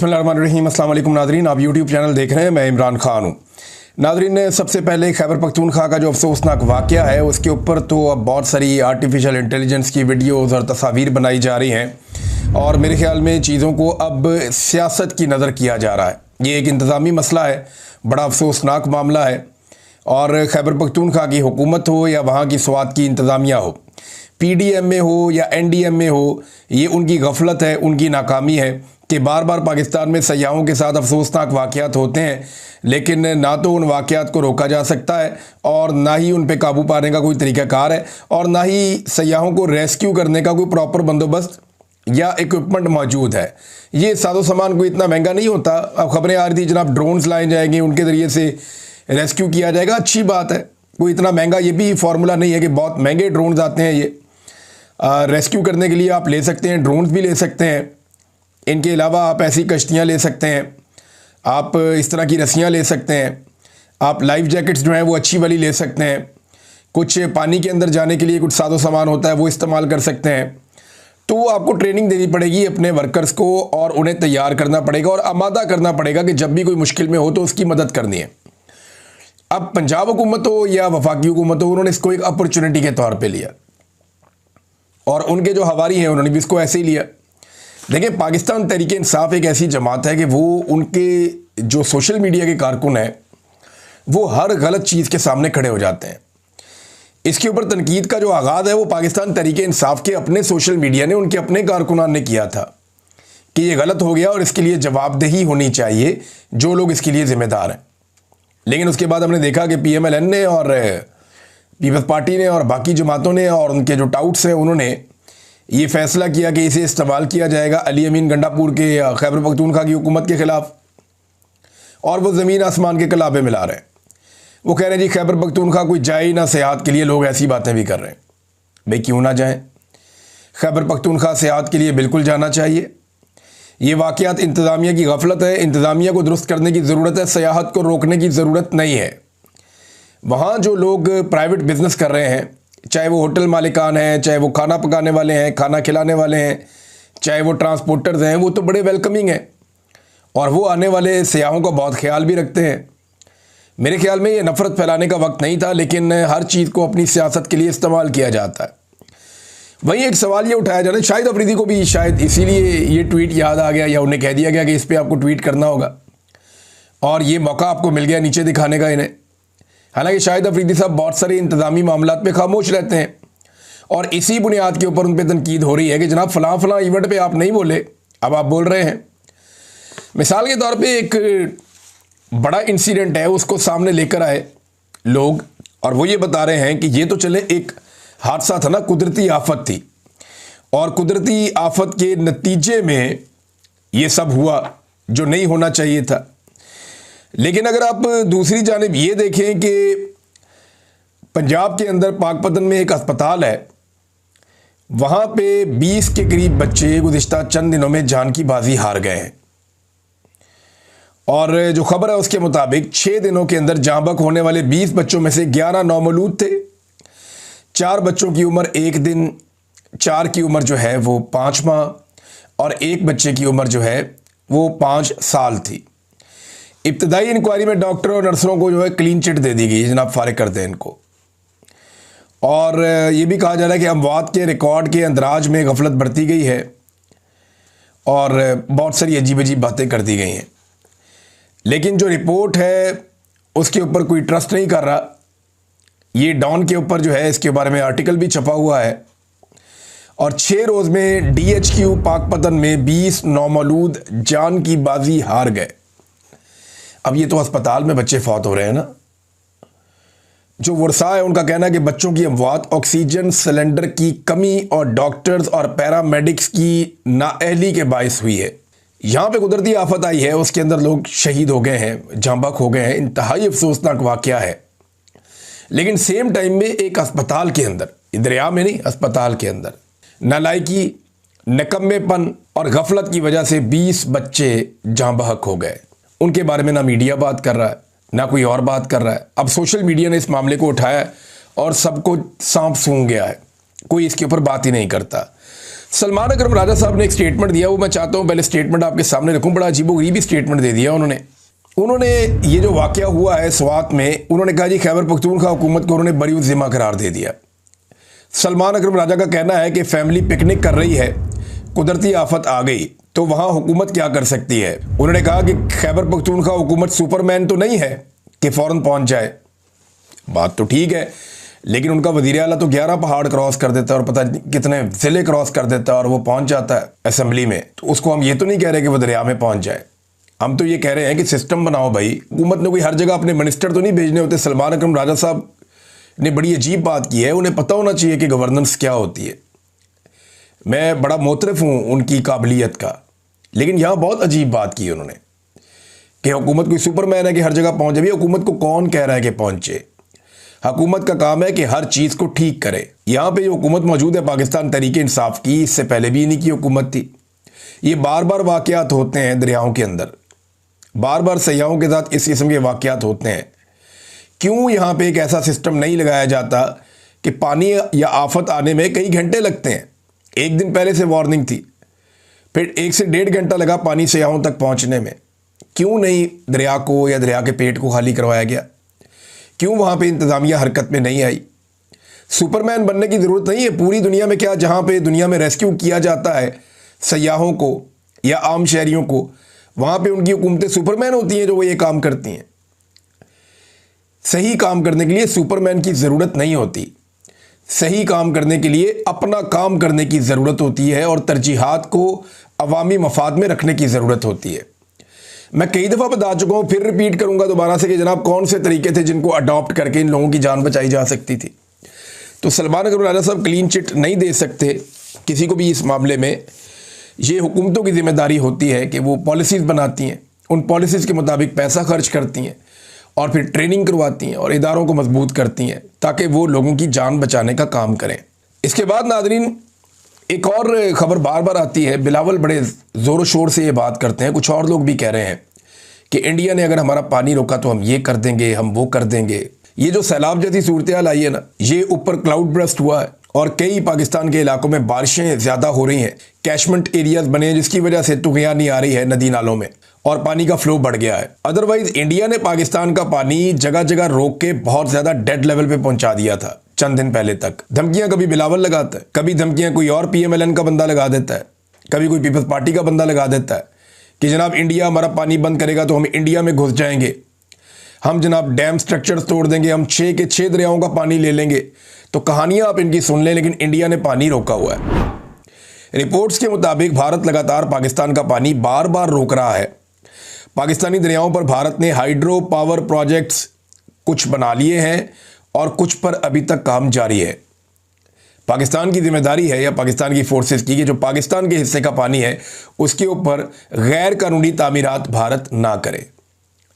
बिस्मिल्लाहिर्रहमानिर्रहीम। अस्सलाम वालेकुम नादरीन, आप यूट्यूब चैनल देख रहे हैं। मैं इमरान खान हूँ। नादरीन, सबसे पहले खैबर पख्तूनख्वा का जो अफसोसनाक वाक़या है उसके ऊपर तो अब बहुत सारी आर्टिफिशियल इंटेलिजेंस की वीडियोज़ और तस्वीर बनाई जा रही हैं और मेरे ख्याल में चीज़ों को अब सियासत की नज़र किया जा रहा है। ये एक इंतज़ामी मसला है, बड़ा अफसोसनाक मामला है। और खैबर पख्तूनख्वा की हुकूमत हो या वहाँ की स्वात की इंतज़ामिया हो, PDM में हो या NDM में हो, ये उनकी गफलत है, उनकी नाकामी है कि बार बार पाकिस्तान में सयाहों के साथ अफसोसनाक वाक़यात होते हैं, लेकिन ना तो उन वाक़यात को रोका जा सकता है और ना ही उन पे काबू पाने का कोई तरीक़ाकार है और ना ही सयाहों को रेस्क्यू करने का कोई प्रॉपर बंदोबस्त या इक्विपमेंट मौजूद है। ये साजो सामान कोई इतना महंगा नहीं होता। अब खबरें आ रही थी जनाब ड्रोन्स लाए जाएंगे, उनके ज़रिए से रेस्क्यू किया जाएगा। अच्छी बात है, कोई इतना महंगा ये भी फार्मूला नहीं है कि बहुत महंगे ड्रोन्स आते हैं। ये रेस्क्यू करने के लिए आप ले सकते हैं, ड्रोन्स भी ले सकते हैं। इनके अलावा आप ऐसी कश्तियाँ ले सकते हैं, आप इस तरह की रस्सियाँ ले सकते हैं, आप लाइफ जैकेट्स जो हैं वो अच्छी वाली ले सकते हैं। कुछ पानी के अंदर जाने के लिए कुछ साजो सामान होता है वो इस्तेमाल कर सकते हैं। तो आपको ट्रेनिंग देनी पड़ेगी अपने वर्कर्स को और उन्हें तैयार करना पड़ेगा और आमादा करना पड़ेगा कि जब भी कोई मुश्किल में हो तो उसकी मदद करनी है। अब पंजाब हुकूमत हो या वफाकी हुकूमत हो, उन्होंने इसको एक अपॉर्चुनिटी के तौर पे लिया और उनके जो हवारी हैं उन्होंने भी इसको ऐसे ही लिया। देखिए, पाकिस्तान तहरीक इंसाफ एक ऐसी जमात है कि वो उनके जो सोशल मीडिया के कारकुन हैं वो हर गलत चीज़ के सामने खड़े हो जाते हैं। इसके ऊपर तनकीद का जो आगाज़ है वो पाकिस्तान तहरीक इंसाफ के अपने सोशल मीडिया ने, उनके अपने कारकुनान ने किया था कि ये गलत हो गया और इसके लिए जवाबदेही होनी चाहिए जो लोग इसके लिए ज़िम्मेदार हैं। लेकिन उसके बाद हमने देखा कि PMLN ने और पीपल्स पार्टी ने और बाकी जमातों ने और उनके जो टाउट्स हैं उन्होंने ये फैसला किया कि इसे इस्तेमाल किया जाएगा अली अमीन गंडापुर के खैबर पख्तूनख्वा की हुकूमत के ख़िलाफ़। और वो ज़मीन आसमान के कलाबे मिला रहे हैं। वो कह रहे हैं जी खैबर पख्तूनख्वा कोई जाए ही ना सेहत के लिए। लोग ऐसी बातें भी कर रहे हैं। भाई क्यों ना जाएं? खैबर पख्तूनख्वा सेहत के लिए बिल्कुल जाना चाहिए। ये वाक़यात इंतज़ामिया की गफलत है, इंतज़ामिया को दुरुस्त करने की ज़रूरत है, सयाहत को रोकने की ज़रूरत नहीं है। वहाँ जो लोग प्राइवेट बिज़नेस कर रहे हैं, चाहे वो होटल मालिकान हैं, चाहे वो खाना पकाने वाले हैं, खाना खिलाने वाले हैं, चाहे वो ट्रांसपोर्टर्स हैं, वो तो बड़े वेलकमिंग हैं और वो आने वाले सयाहों का बहुत ख्याल भी रखते हैं। मेरे ख्याल में ये नफ़रत फैलाने का वक्त नहीं था, लेकिन हर चीज़ को अपनी सियासत के लिए इस्तेमाल किया जाता है। वहीं एक सवाल ये उठाया जाता है, शाहिद अफरीदी को भी शायद इसीलिए ये ट्वीट याद आ गया या उन्हें कह दिया गया कि इस पर आपको ट्वीट करना होगा और ये मौका आपको मिल गया नीचे दिखाने का इन्हें। हालांकि शाहिद अफरीदी साहब बहुत सारे इंतज़ामी मामलात पे खामोश रहते हैं और इसी बुनियाद के ऊपर उन पर तनकीद हो रही है कि जनाब फ़लाँ फ़लाँ इवेंट पे आप नहीं बोले, अब आप बोल रहे हैं। मिसाल के तौर पे एक बड़ा इंसिडेंट है, उसको सामने लेकर आए लोग और वो ये बता रहे हैं कि ये तो चले एक हादसा था ना, कुदरती आफत थी और कुदरती आफत के नतीजे में ये सब हुआ जो नहीं होना चाहिए था। लेकिन अगर आप दूसरी जानिब ये देखें कि पंजाब के अंदर पाकपतन में एक अस्पताल है, वहाँ पे 20 के करीब बच्चे गुज़िश्ता चंद दिनों में जान की बाजी हार गए हैं और जो खबर है उसके मुताबिक 6 दिनों के अंदर जाँ बहक होने वाले 20 बच्चों में से 11 नौमौलूद थे। 4 बच्चों की उम्र 1 दिन, 4 की उम्र जो है वो 5 माह और 1 बच्चे की उम्र जो है वो 5 साल थी। इब्तदाई इंक्वायरी में डॉक्टर और नर्सों को जो है क्लीन चिट दे दी गई, जनाब फारिग कर दें इनको। और ये भी कहा जा रहा है कि अमवात के रिकॉर्ड के अंदराज में गफलत बरती गई है और बहुत सारी अजीब अजीब बातें कर दी गई हैं। लेकिन जो रिपोर्ट है उसके ऊपर कोई ट्रस्ट नहीं कर रहा। ये डॉन के ऊपर जो है इसके बारे में आर्टिकल भी छपा हुआ है और 6 रोज़ में DHQ पाकपतन में 20 नौमौलूद जान की बाजी हार गए। अब ये तो अस्पताल में बच्चे फौत हो रहे हैं ना। जो वर्षा है उनका कहना है कि बच्चों की अमवात ऑक्सीजन सिलेंडर की कमी और डॉक्टर्स और पैरामेडिक्स की नाअहली के बायस हुई है। यहाँ पे कुदरती आफत आई है, उसके अंदर लोग शहीद हो गए हैं, जाँ बहक हो गए हैं, इंतहाई अफसोसनाक वाक़या है। लेकिन सेम टाइम में एक अस्पताल के अंदर, दरिया में नहीं, अस्पताल के अंदर नालायकी, नकम्मेपन और गफलत की वजह से 20 बच्चे जाँ बहक हो गए। उनके बारे में ना मीडिया बात कर रहा है ना कोई और बात कर रहा है। अब सोशल मीडिया ने इस मामले को उठाया और सबको सांप सूंघ गया है, कोई इसके ऊपर बात ही नहीं करता। सलमान अकरम राजा साहब ने एक स्टेटमेंट दिया, वो मैं चाहता हूं पहले स्टेटमेंट आपके सामने रखूं। बड़ा अजीबोगरीबी स्टेटमेंट दे दिया उन्होंने ये जो वाकया हुआ है स्वात में, उन्होंने कहा जी खैबर पख्तूनख्वा हुकूमत को उन्होंने बरी ज़िम्मा करार दे दिया। सलमान अकरम राजा का कहना है कि फैमिली पिकनिक कर रही है, कुदरती आफत आ गई तो वहां हुकूमत क्या कर सकती है। उन्होंने कहा कि खैबर पख्तूनख्वा हुकूमत सुपरमैन तो नहीं है कि फौरन पहुंच जाए। बात तो ठीक है, लेकिन उनका वज़ीर आला तो 11 पहाड़ क्रॉस कर देता है और पता नहीं कितने ज़िले क्रॉस कर देता है और वो पहुंच जाता है असेंबली में। तो उसको हम ये तो नहीं कह रहे कि वो दरिया में पहुंच जाए, हम तो ये कह रहे हैं कि सिस्टम बनाओ भाई। हुकूमत ने कोई हर जगह अपने मिनिस्टर तो नहीं भेजने होते। सलमान अकरम राजा साहब ने बड़ी अजीब बात की है, उन्हें पता होना चाहिए कि गवर्नेंस क्या होती है। मैं बड़ा मोतरफ हूँ उनकी काबिलियत का, लेकिन यहाँ बहुत अजीब बात की उन्होंने कि हुकूमत कोई सुपरमैन है कि हर जगह पहुँच जाए। हुकूमत को कौन कह रहा है कि पहुँचे? हुकूमत का काम है कि हर चीज़ को ठीक करे। यहाँ पे जो हुकूमत मौजूद है पाकिस्तान तहरीक इंसाफ की, इससे पहले भी इन्हीं की हुकूमत थी। ये बार बार वाक़यात होते हैं दरियाओं के अंदर, बार बार सयाहों के साथ इस किस्म के वाक़यात होते हैं। क्यों यहाँ पे एक ऐसा सिस्टम नहीं लगाया जाता कि पानी या आफत आने में कई घंटे लगते हैं? एक दिन पहले से वार्निंग थी, फिर 1 से 1.5 घंटा लगा पानी सयाहों तक पहुँचने में। क्यों नहीं दरिया को या दरिया के पेट को खाली करवाया गया? क्यों वहाँ पे इंतज़ामिया हरकत में नहीं आई? सुपरमैन बनने की ज़रूरत नहीं है। पूरी दुनिया में क्या, जहाँ पे दुनिया में रेस्क्यू किया जाता है सयाहों को या आम शहरियों को, वहाँ पे उनकी हुकूमतें सुपरमैन होती हैं जो वो ये काम करती हैं। सही काम करने के लिए सुपरमैन की ज़रूरत नहीं होती। सही काम करने के लिए अपना काम करने की ज़रूरत होती है और तरजीहात को अवामी मफाद में रखने की ज़रूरत होती है। मैं कई दफ़ा बता चुका हूँ, फिर रिपीट करूँगा दोबारा से कि जनाब कौन से तरीके थे जिनको अडॉप्ट करके इन लोगों की जान बचाई जा सकती थी। तो सलमान अकरम राजा साहब क्लीन चिट नहीं दे सकते किसी को भी इस मामले में। ये हुकूमतों की जिम्मेदारी होती है कि वो पॉलिसीज़ बनाती हैं, उन पॉलिसीज़ के मुताबिक पैसा खर्च करती हैं और फिर ट्रेनिंग करवाती हैं और इदारों को मजबूत करती हैं ताकि वो लोगों की जान बचाने का काम करें। इसके बाद नाज़रीन एक और ख़बर बार बार आती है, बिलावल बड़े ज़ोर शोर से ये बात करते हैं, कुछ और लोग भी कह रहे हैं कि इंडिया ने अगर हमारा पानी रोका तो हम ये कर देंगे, हम वो कर देंगे। ये जो सैलाब जैसी सूरत हाल आई है ना, ये ऊपर क्लाउड ब्रस्ट हुआ है और कई पाकिस्तान के इलाकों में बारिशें ज़्यादा हो रही हैं, कैशमेंट एरियाज बने हैं जिसकी वजह से तुगयानी नहीं आ रही है नदी नालों में और पानी का फ्लो बढ़ गया है। अदरवाइज इंडिया ने पाकिस्तान का पानी जगह जगह रोक के बहुत ज़्यादा डेड लेवल पे पहुंचा दिया था चंद दिन पहले तक। धमकियां कभी बिलावल लगाता है, कभी धमकियां कोई और PMLN का बंदा लगा देता है, कभी कोई पीपल्स पार्टी का बंदा लगा देता है कि जनाब इंडिया हमारा पानी बंद करेगा तो हम इंडिया में घुस जाएंगे, हम जनाब डैम स्ट्रक्चर्स तोड़ देंगे, हम 6 के 6 दरियाओं का पानी ले लेंगे। तो कहानियां आप इनकी सुन लें, लेकिन इंडिया ने पानी रोका हुआ है। रिपोर्ट्स के मुताबिक भारत लगातार पाकिस्तान का पानी बार बार रोक रहा है। पाकिस्तानी दरियाओं पर भारत ने हाइड्रो पावर प्रोजेक्ट्स कुछ बना लिए हैं और कुछ पर अभी तक काम जारी है। पाकिस्तान की जिम्मेदारी है या पाकिस्तान की फोर्सेस की कि जो पाकिस्तान के हिस्से का पानी है उसके ऊपर गैर कानूनी तामीरात भारत ना करे।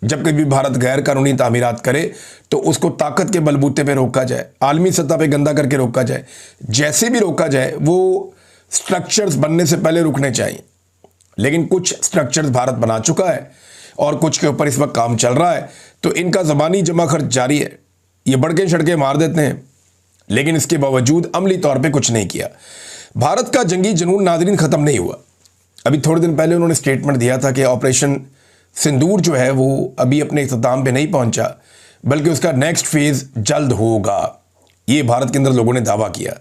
जब कभी भारत गैर कानूनी तामीरात करे तो उसको ताकत के बलबूते पे रोका जाए, आलमी सतह पे गंदा करके रोका जाए। जैसे भी रोका जाए वो स्ट्रक्चर्स बनने से पहले रुकने चाहिए। लेकिन कुछ स्ट्रक्चर्स भारत बना चुका है और कुछ के ऊपर इस वक्त काम चल रहा है, तो इनका ज़बानी जमा खर्च जारी है। ये बड़के छड़के मार देते हैं, लेकिन इसके बावजूद अमली तौर पे कुछ नहीं किया। भारत का जंगी जुनून नाज़रीन ख़त्म नहीं हुआ। अभी थोड़े दिन पहले उन्होंने स्टेटमेंट दिया था कि ऑपरेशन सिंदूर जो है वो अभी अपने इख्तिताम पे नहीं पहुंचा, बल्कि उसका नेक्स्ट फेज़ जल्द होगा। ये भारत के अंदर लोगों ने दावा किया।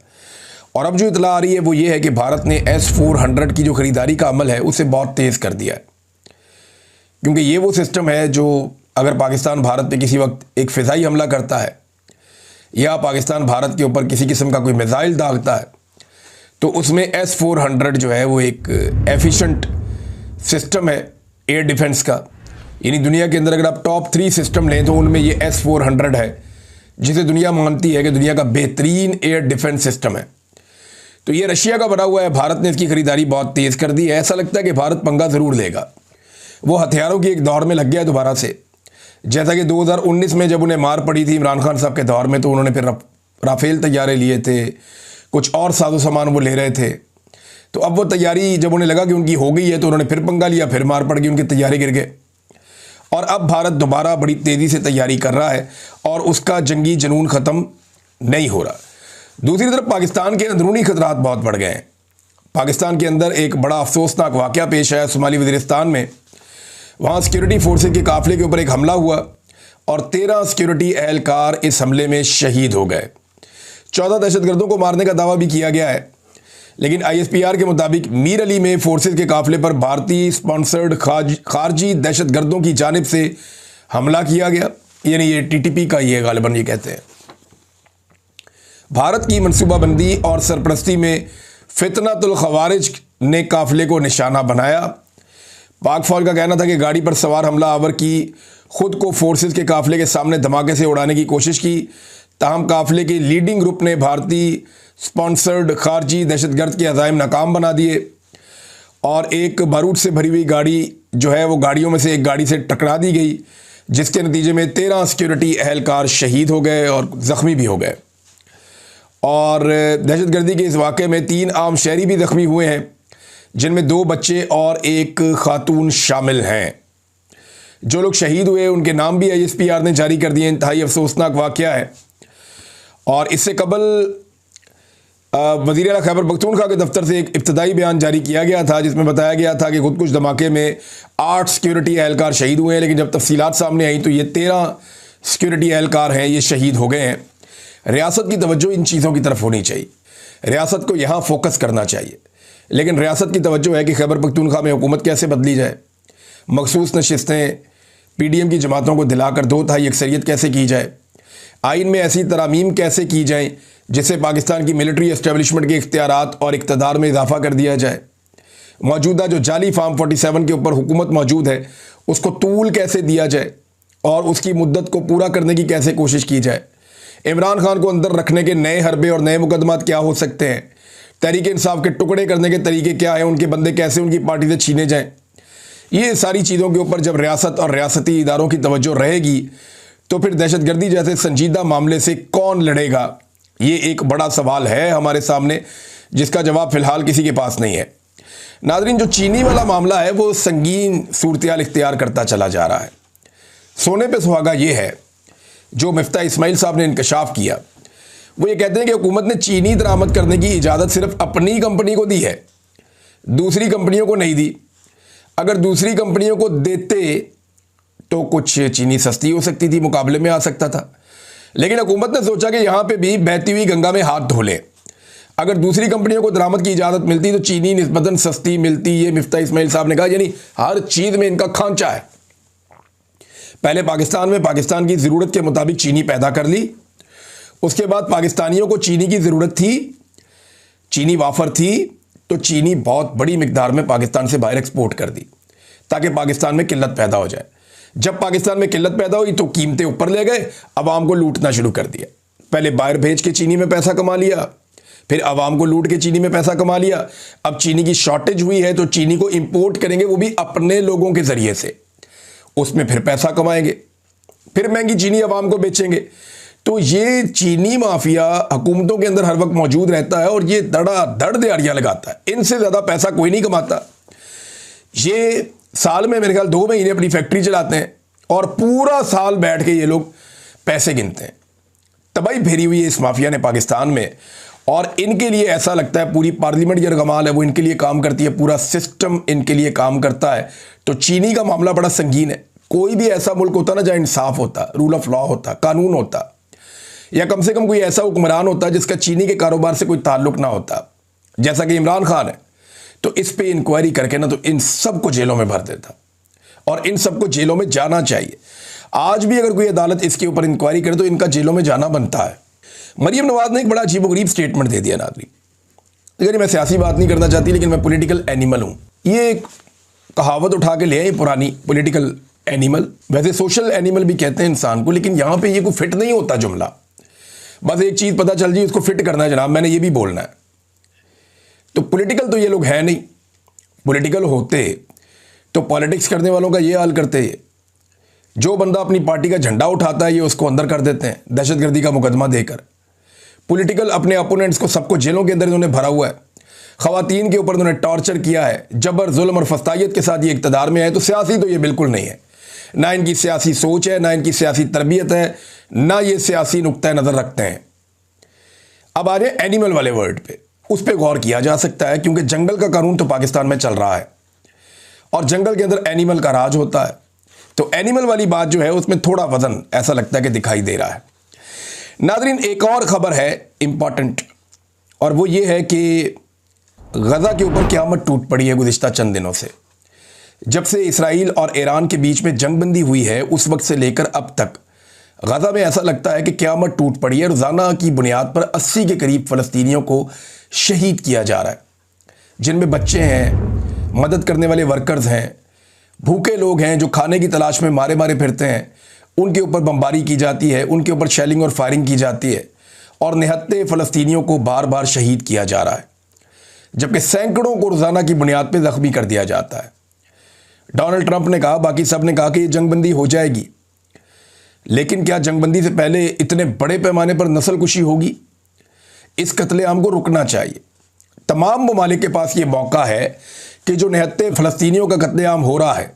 और अब जो इतला आ रही है वो ये है कि भारत ने S-400 की जो ख़रीदारी का अमल है उसे बहुत तेज़ कर दिया है, क्योंकि ये वो सिस्टम है जो अगर पाकिस्तान भारत पे किसी वक्त एक फ़िज़ाई हमला करता है या पाकिस्तान भारत के ऊपर किसी किस्म का कोई मिसाइल दागता है तो उसमें S-400 जो है वो एक एफिशिएंट सिस्टम है एयर डिफेंस का। यानी दुनिया के अंदर अगर आप टॉप 3 सिस्टम लें तो उनमें ये S-400 है, जिसे दुनिया मानती है कि दुनिया का बेहतरीन एयर डिफेंस सिस्टम है। तो ये रशिया का बना हुआ है। भारत ने इसकी ख़रीदारी बहुत तेज़ कर दी है। ऐसा लगता है कि भारत पंगा ज़रूर लेगा। वो हथियारों की एक दौड़ में लग गया है दोबारा से, जैसा कि 2019 में जब उन्हें मार पड़ी थी इमरान खान साहब के दौर में, तो उन्होंने फिर राफेल तैयारे लिए थे, कुछ और साजो सामान वो ले रहे थे। तो अब वो तैयारी जब उन्हें लगा कि उनकी हो गई है तो उन्होंने फिर पंगा लिया, फिर मार पड़ गई, उनकी तैयारी गिर गए। और अब भारत दोबारा बड़ी तेज़ी से तैयारी कर रहा है और उसका जंगी जुनून ख़त्म नहीं हो रहा। दूसरी तरफ पाकिस्तान के अंदरूनी खतरात बहुत बढ़ गए हैं। पाकिस्तान के अंदर एक बड़ा अफसोसनाक वाक़या पेश आया शुमाली वज़ीरिस्तान में। वहाँ सिक्योरिटी फोर्सेज के काफ़िले के ऊपर एक हमला हुआ और 13 सिक्योरिटी एहलकार इस हमले में शहीद हो गए। 14 दहशतगर्दों को मारने का दावा भी किया गया है, लेकिन ISPR के मुताबिक मीर अली में फोर्सेज के काफ़िले पर भारतीय स्पॉन्सर्ड खारजी दहशतगर्दों की जानिब से हमला किया गया, यानी ये TTP का ये गालिबन ये कहते हैं। भारत की मनसूबाबंदी और सरपरस्ती में फितनतुल खवारिज ने काफ़िले को निशाना बनाया। पाक फौज का कहना था कि गाड़ी पर सवार हमला आवर की खुद को फोर्सेज के काफ़िले के सामने धमाके से उड़ाने की कोशिश की, ताहम काफ़िले के लीडिंग ग्रुप ने भारतीय स्पॉन्सर्ड खारजी दहशतगर्द के अज़ाइम नाकाम बना दिए और एक बारूद से भरी हुई गाड़ी जो है वो गाड़ियों में से एक गाड़ी से टकरा दी गई, जिसके नतीजे में 13 सिक्योरिटी एहलकार शहीद हो गए और ज़ख्मी भी हो गए। और दहशतगर्दी के इस वाक़े में 3 आम शहरी भी ज़ख्मी हुए हैं, जिनमें 2 बच्चे और एक खातून शामिल हैं। जो लोग शहीद हुए उनके नाम भी ISPR ने जारी कर दिए। इंतहाई अफसोसनाक वाक़या है। और इससे कबल वज़ीर आला खैबर पख्तूनख्वा के दफ्तर से एक इब्तदाई बयान जारी किया गया था, जिसमें बताया गया था कि खुदकुश धमाके में 8 सिक्योरिटी एहलकार शहीद हुए हैं, लेकिन जब तफसीलात सामने आई तो ये 13 सिक्योरिटी एहलकार हैं, ये शहीद हो गए हैं। रियासत की तवज्जो इन चीज़ों की तरफ होनी चाहिए, रियासत को यहाँ फोकस करना चाहिए, लेकिन रियासत की तवज्जो है कि खैबर पख्तूनख्वा में हुकूमत कैसे बदली जाए, मखसूस नशिस्तें PDM की जमातों को दिलाकर 2 तिहाई अक्सरियत कैसे की जाए, आइन में ऐसी तरामीम कैसे की जाएँ जिससे पाकिस्तान की मिलिट्री एस्टेब्लिशमेंट के इख्तियारात और इक़्तिदार में इजाफा कर दिया जाए, मौजूदा जो जाली फार्म 47 के ऊपर हुकूमत मौजूद है उसको तूल कैसे दिया जाए और उसकी मुद्दत को पूरा करने की कैसे कोशिश की जाए, इमरान खान को अंदर रखने के नए हरबे और नए मुकदमात क्या हो सकते हैं, तहरीक इंसाफ के टुकड़े करने के तरीके क्या हैं, उनके बंदे कैसे उनकी पार्टी से छीने जाएं। ये सारी चीज़ों के ऊपर जब रियासत और रियासती इदारों की तवज्जो रहेगी तो फिर दहशतगर्दी जैसे संजीदा मामले से कौन लड़ेगा, ये एक बड़ा सवाल है हमारे सामने, जिसका जवाब फ़िलहाल किसी के पास नहीं है। नाज़रीन, जो चीनी वाला मामला है वो संगीन सूरत-ए-हाल इख्तियार करता चला जा रहा है। सोने पे सुहागा ये है जो मिफ्ता इस्माइल साहब ने इंकशाफ किया। वो ये कहते हैं कि हुकूमत ने चीनी दरामद करने की इजाज़त सिर्फ अपनी कंपनी को दी है, दूसरी कंपनियों को नहीं दी। अगर दूसरी कंपनियों को देते तो कुछ चीनी सस्ती हो सकती थी, मुकाबले में आ सकता था, लेकिन हुकूमत ने सोचा कि यहाँ पे भी बहती हुई गंगा में हाथ धो लें। अगर दूसरी कंपनियों को दरामद की इजाज़त मिलती तो चीनी निस्बतन सस्ती मिलती। ये मिफ्ता इस्माइल साहब ने कहा, यानी हर चीज़ में इनका खांचा है। पहले पाकिस्तान में पाकिस्तान की ज़रूरत के मुताबिक चीनी पैदा कर ली, उसके बाद पाकिस्तानियों को चीनी की ज़रूरत थी, चीनी वाफर थी, तो चीनी बहुत बड़ी मिकदार में पाकिस्तान से बाहर एक्सपोर्ट कर दी ताकि पाकिस्तान में किल्लत पैदा हो जाए। जब पाकिस्तान में किल्लत पैदा हुई तो कीमतें ऊपर ले गए, अवाम को लूटना शुरू कर दिया। पहले बाहर भेज के चीनी में पैसा कमा लिया, फिर अवाम को लूट के चीनी में पैसा कमा लिया। अब चीनी की शॉर्टेज हुई है तो चीनी को इंपोर्ट करेंगे, वो भी अपने लोगों के ज़रिए से, उसमें फिर पैसा कमाएंगे, फिर महंगी चीनी अवाम को बेचेंगे। तो ये चीनी माफिया हुकूमतों के अंदर हर वक्त मौजूद रहता है और ये धड़ दिहाड़ियाँ लगाता है। इनसे ज़्यादा पैसा कोई नहीं कमाता। ये साल में मेरे ख्याल 2 महीने अपनी फैक्ट्री चलाते हैं और पूरा साल बैठ के ये लोग पैसे गिनते हैं। तबाही फेरी हुई है इस माफिया ने पाकिस्तान में, और इनके लिए ऐसा लगता है पूरी पार्लियामेंट जो रगमाल है वो इनके लिए काम करती है, पूरा सिस्टम इनके लिए काम करता है। तो चीनी का मामला बड़ा संगीन है। कोई भी ऐसा मुल्क होता ना जहाँ इंसाफ होता, रूल ऑफ लॉ होता, कानून होता, या कम से कम कोई ऐसा हुक्मरान होता जिसका चीनी के कारोबार से कोई ताल्लुक ना होता, जैसा कि इमरान खान है, तो इस पे इंक्वायरी करके ना तो इन सबको जेलों में भर देता और इन सबको जेलों में जाना चाहिए। आज भी अगर कोई अदालत इसके ऊपर इंक्वायरी करे तो इनका जेलों में जाना बनता है। मरियम नवाज ने एक बड़ा अजीबोगरीब स्टेटमेंट दे दिया नाज़रीन। देखिए, मैं सियासी बात नहीं करना चाहती, लेकिन मैं पॉलिटिकल एनिमल हूँ। ये एक कहावत उठा के ले आई पुरानी, पॉलिटिकल एनिमल। वैसे सोशल एनिमल भी कहते हैं इंसान को, लेकिन यहाँ पे ये कोई फिट नहीं होता जुमला। बस एक चीज़ पता चल जी, उसको फिट करना है जनाब, मैंने ये भी बोलना है। तो पॉलिटिकल तो ये लोग हैं नहीं। पॉलिटिकल होते तो पॉलिटिक्स करने वालों का ये हाल करते हैं। जो बंदा अपनी पार्टी का झंडा उठाता है ये उसको अंदर कर देते हैं दहशतगर्दी का मुकदमा देकर। पॉलिटिकल अपने अपोनेंट्स को सबको जेलों के अंदर इन्होंने भरा हुआ है। ख़वातीन के ऊपर इन्होंने टॉर्चर किया है, जबर जुल्म और फस्तायत के साथ ये इक़्तिदार में आए। तो सियासी तो ये बिल्कुल नहीं है, ना इनकी सियासी सोच है, ना इनकी सियासी तरबियत है, ना ये सियासी नुक्ता नज़र रखते हैं। अब आ रहे एनिमल वाले वर्ड पे। उस पर गौर किया जा सकता है, क्योंकि जंगल का कानून तो पाकिस्तान में चल रहा है और जंगल के अंदर एनिमल का राज होता है। तो एनिमल वाली बात जो है उसमें थोड़ा वजन ऐसा लगता है कि दिखाई दे रहा है। नाज़रीन, एक और खबर है इंपॉर्टेंट, और वो ये है कि गज़ा के ऊपर क़यामत टूट पड़ी है गुज़िश्ता चंद दिनों से। जब से इसराइल और ईरान के बीच में जंगबंदी हुई है उस वक्त से लेकर अब तक गज़ा में ऐसा लगता है कि क़यामत टूट पड़ी है। रोज़ाना की बुनियाद पर 80 के करीब फ़लस्तीनियों को शहीद किया जा रहा है, जिनमें बच्चे हैं, मदद करने वाले वर्कर्स हैं, भूखे लोग हैं जो खाने की तलाश में मारे मारे फिरते हैं। उनके ऊपर बमबारी की जाती है, उनके ऊपर शेलिंग और फायरिंग की जाती है और निहत्ते फ़लस्तीनियों को बार बार शहीद किया जा रहा है, जबकि सैकड़ों को रोज़ाना की बुनियाद पर ज़ख्मी कर दिया जाता है। डोनाल्ड ट्रंप ने कहा, बाकी सब ने कहा कि ये जंगबंदी हो जाएगी, लेकिन क्या जंगबंदी से पहले इतने बड़े पैमाने पर नस्ल कुशी होगी? इस कत्लेआम को रुकना चाहिए। तमाम ममालिक के पास ये मौका है कि जो निहत्ते फ़लस्तीनियों का कत्लेआम हो रहा है,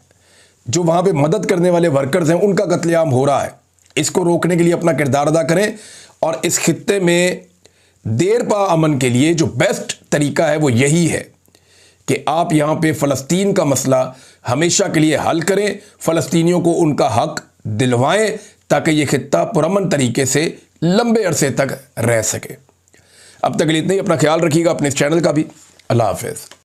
जो वहाँ पे मदद करने वाले वर्कर्स हैं उनका कत्लेआम हो रहा है, इसको रोकने के लिए अपना किरदार अदा करें। और इस खित्ते में देर पा अमन के लिए जो बेस्ट तरीका है वो यही है कि आप यहाँ पे फ़लस्तीन का मसला हमेशा के लिए हल करें, फ़लस्तीनियों को उनका हक दिलवाएं, ताकि ये खित्ता पुरअमन तरीके से लंबे अरसे तक रह सके। अब तक के लिए इतना ही। अपना ख्याल रखिएगा, अपने इस चैनल का भी। अल्लाह हाफ़िज़।